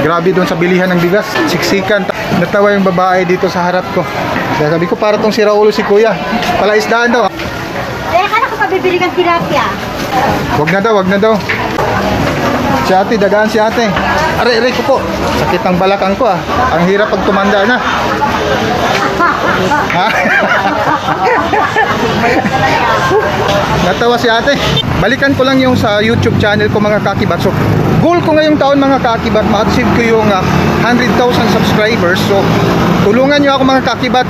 Grabe doon sa bilihan ng bigas. Siksikan. Natawa yung babae dito sa harap ko. Kaya sabi ko, para tong siraulo si kuya. Palaisdaan daw. Akala ko pabibili kang tilapia. Wag na daw, wag na daw. Si ate, dagaan si ate. Aray ko po. Sakit ng balakang ko ah. Ang hirap pag tumanda na. Ha? Natawa si ate. Balikan ko lang yung sa YouTube channel ko mga kakibat. So, goal ko ngayong taon mga kakibat, ma-achieve ko yung 100,000 subscribers. So, tulungan nyo ako mga kakibat.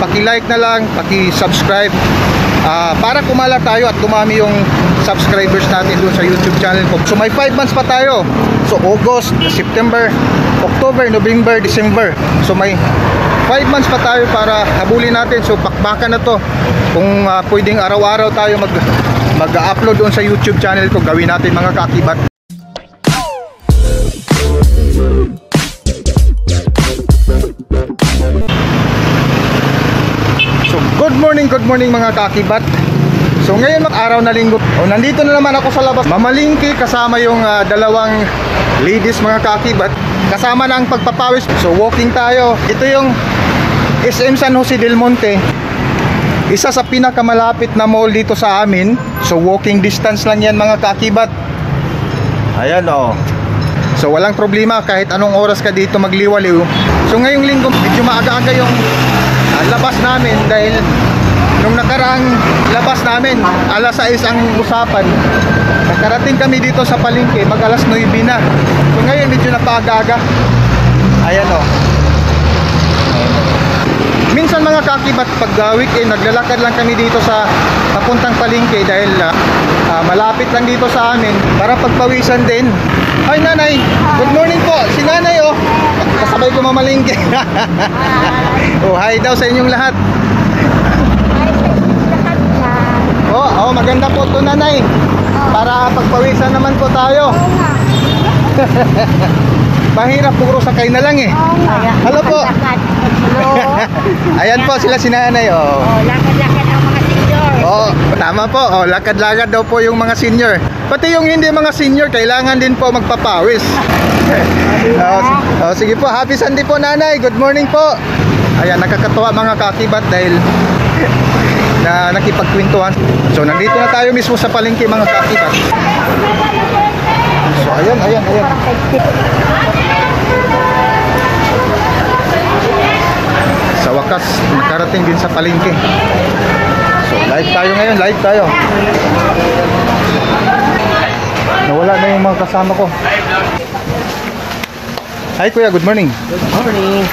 Paki-like na lang, paki-subscribe. Para kumala tayo at dumami yung subscribers natin doon sa YouTube channel ko. So may 5 months pa tayo. So August, September, October, November, December. So may 5 months pa tayo para habulin natin. So pakbakan na to. Kung pwedeng araw-araw tayo mag-upload doon sa YouTube channel ko, gawin natin mga kakibat. So good morning mga kakibat. So ngayon araw na linggo. Nandito na naman ako sa labas. Mamalingki kasama yung dalawang ladies mga kakibat. Kasama na ang pagpapawis. So walking tayo. Ito yung SM San Jose del Monte. Isa sa pinakamalapit na mall dito sa amin. So walking distance lang yan mga kakibat. Ayan o. So walang problema kahit anong oras ka dito magliwaliw. So ngayong linggo medyo maaga-aga yung labas namin dahil nung nakaraang labas namin alas 6 ang usapan. Nakarating kami dito sa palengke mag alas 9 na. So ngayon medyo napaaga-aga. Ayan o. Minsan mga kakibat pag weekend naglalakad lang kami dito sa papuntang palengke dahil malapit lang dito sa amin para pagpawisan din. Hi nanay, good morning po. Si nanay oh, kasabay ko mamalingke. Oh, hi daw sa inyong lahat. Oh, maganda po to nanay. Para pagpawisan naman po tayo. Mahirap puro sakay na lang eh. Hello po. Ayan po sila si nanay oh. Lakad-lakad ang mga senior. Oh, tama po. Oh, lakad-lakad daw po yung mga senior. Pati yung hindi mga senior, kailangan din po magpapawis. Sige po, happy Sunday po nanay. Good morning po. Ayan, nakakatuwa mga kakibat dahil na nakipagkwentuhan. So, nandito na tayo mismo sa palengke mga kakibat. So, ayan. Sa wakas, nakarating din sa palengke. So, live tayo ngayon, live tayo. Nawala na yung mga kasama ko. Hi kuya, good morning. Good morning.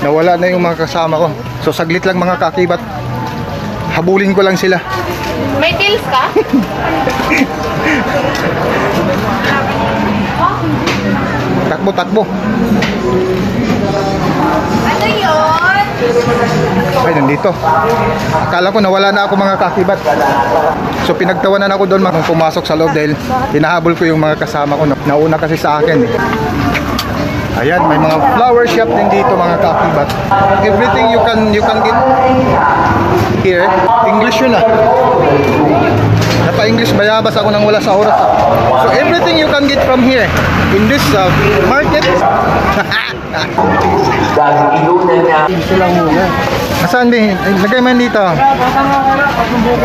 Nawala na yung mga kasama ko. So saglit lang mga kakibat. Habulin ko lang sila. May deals ka? Takbo. Ano yun? Ay, nandito. Akala ko nawala na ako mga kakibat. So pinagtawanan ako doon nung pumasok sa loob dahil hinahabol ko yung mga kasama ko. Nauna kasi sa akin eh. Ayan, may mga flower shop din dito mga kakibat. Everything you can get here. English yun ah. Napa-English bayabas ako nang wala sa oras. So everything you can get from here in this market. Ito lang muna. Nasaan din? Lagay man dito.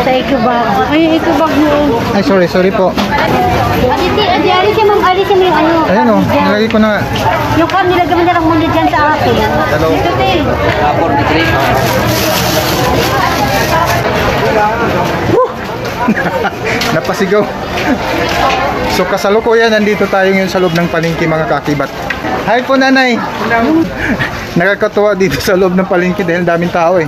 Sa ikubag. Ay, ikubag mo. Ay, sorry po. Alis siya ma'am, alis siya mo yung ano. Ayan o, nilagay ko na nga. Yung cam, nilagay mo na lang muna dyan sa akin. Hello. Dito din. Napasigaw. So kasalukuyan nandito tayo ngayon sa loob ng palengke mga kakibat. Hi po nanay. Nakakatuwa dito sa loob ng palengke dahil daming tao eh.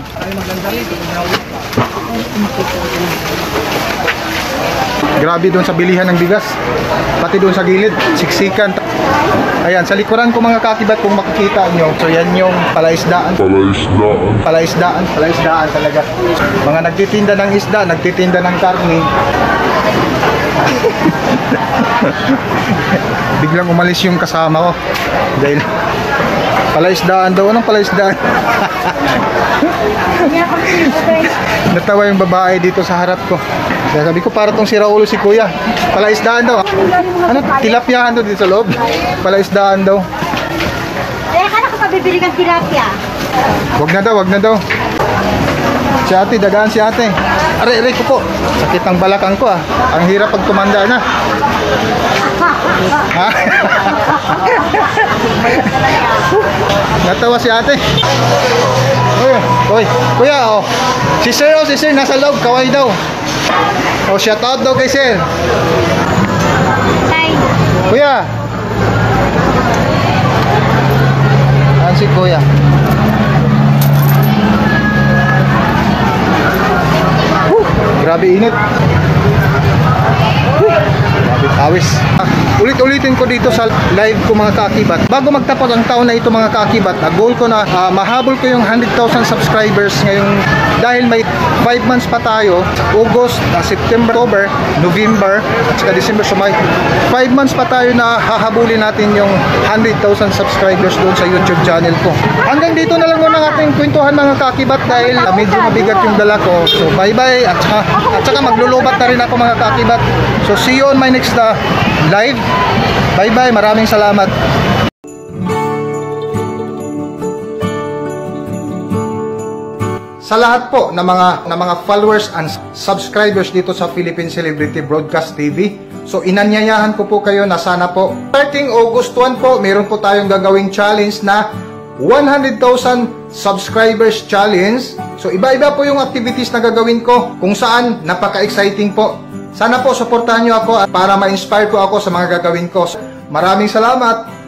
Grabe doon sa bilihan ng bigas. Pati doon sa gilid, siksikan. Ayan, sa likuran ko mga kakibat kung makikita nyo. So yan yung palaisdaan. Palaisdaan talaga. Mga nagtitinda ng isda, nagtitinda ng karne. Biglang umalis yung kasama ko. Dahil Palaisdaan daw. Anong palaisdaan? Natawa yung babae dito sa harap ko. Kaya sabi ko, para tong sira ulo si kuya. Palaisdaan daw. Ano? Tilapyahan daw dito sa loob. Palaisdaan daw. Eh, akala ko pabibili kang tilapia. Wag na daw, wag na daw. Si ate, dagaan si ate. Aray ko po. Sakit ang balakang ko ah. Ang hirap pag tumanda na. Ha? Natawa si ate. Oy, kuya oh. Si sir nasa loob, kaway daw. Oh, shout out daw kay sir. Tay. Kuya. Ayan si kuya. Grabe init. Grabe tawis. Ulit-ulitin ko dito sa live ko mga kaakibat. Bago magtapos ang taon na ito mga kaakibat, goal ko na mahabol ko yung 100,000 subscribers ngayong dahil may 5 months pa tayo. August, September, October, November, at saka December, so may 5 months pa tayo na hahabulin natin yung 100,000 subscribers doon sa YouTube channel ko. Hanggang dito na lang muna ang ating kwentuhan mga kaakibat dahil medyo mabigat yung dala ko. So bye bye at saka maglulubat na rin ako mga kaakibat. So see you on my next live. Bye bye, maraming salamat. Sa lahat po ng mga followers and subscribers dito sa Philippine Celebrity Broadcast TV, so inanyayahan ko po kayo na sana po starting August 1 po, meron po tayong gagawing challenge na 100,000 subscribers challenge. So iba-iba po yung activities na gagawin ko kung saan napaka-exciting po. Sana po suportahan nyo ako para ma-inspire ko ako sa mga gagawin ko. Maraming salamat.